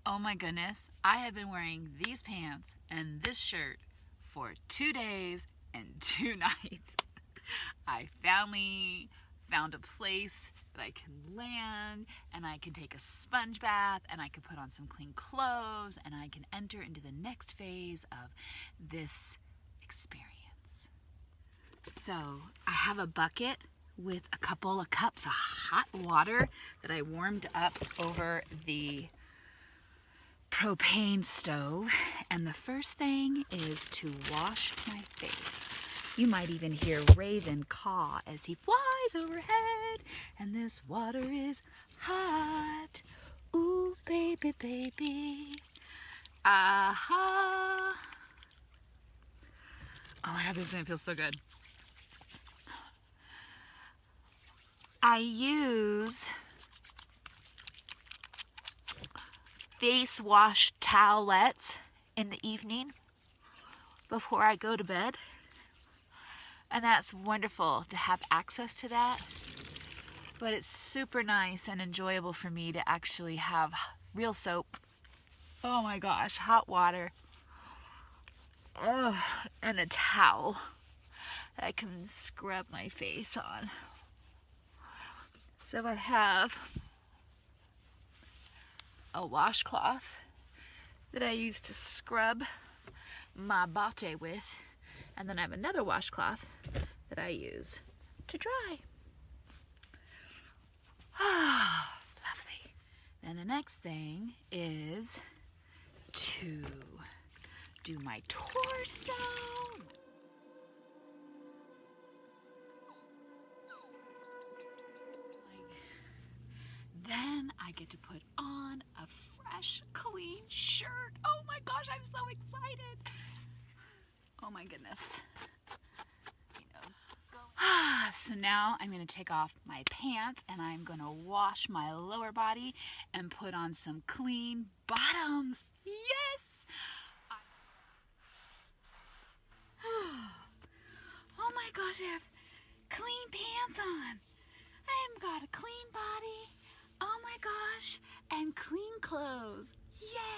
Oh my goodness, I have been wearing these pants and this shirt for 2 days and 2 nights. I finally found a place that I can land and I can take a sponge bath and I can put on some clean clothes and I can enter into the next phase of this experience. So I have a bucket with a couple of cups of hot water that I warmed up over the propane stove, and the first thing is to wash my face. You might even hear Raven caw as he flies overhead, and this water is hot. Ooh, baby, baby. Aha. Oh my God, this is gonna feel so good. I use face wash towelettes in the evening before I go to bed. And that's wonderful to have access to that. But it's super nice and enjoyable for me to actually have real soap. Oh my gosh, hot water. Ugh, and a towel that I can scrub my face on. So I have a washcloth that I use to scrub my bate with, and then I have another washcloth that I use to dry. Ah, lovely. Then the next thing is to do my torso. Then I get to put on a fresh, clean shirt. Oh my gosh, I'm so excited. Oh my goodness. So now I'm going to take off my pants and I'm going to wash my lower body and put on some clean bottoms. Yes! Oh my gosh, I have clean pants on. I've got a clean body. Oh my gosh, and clean clothes. Yay!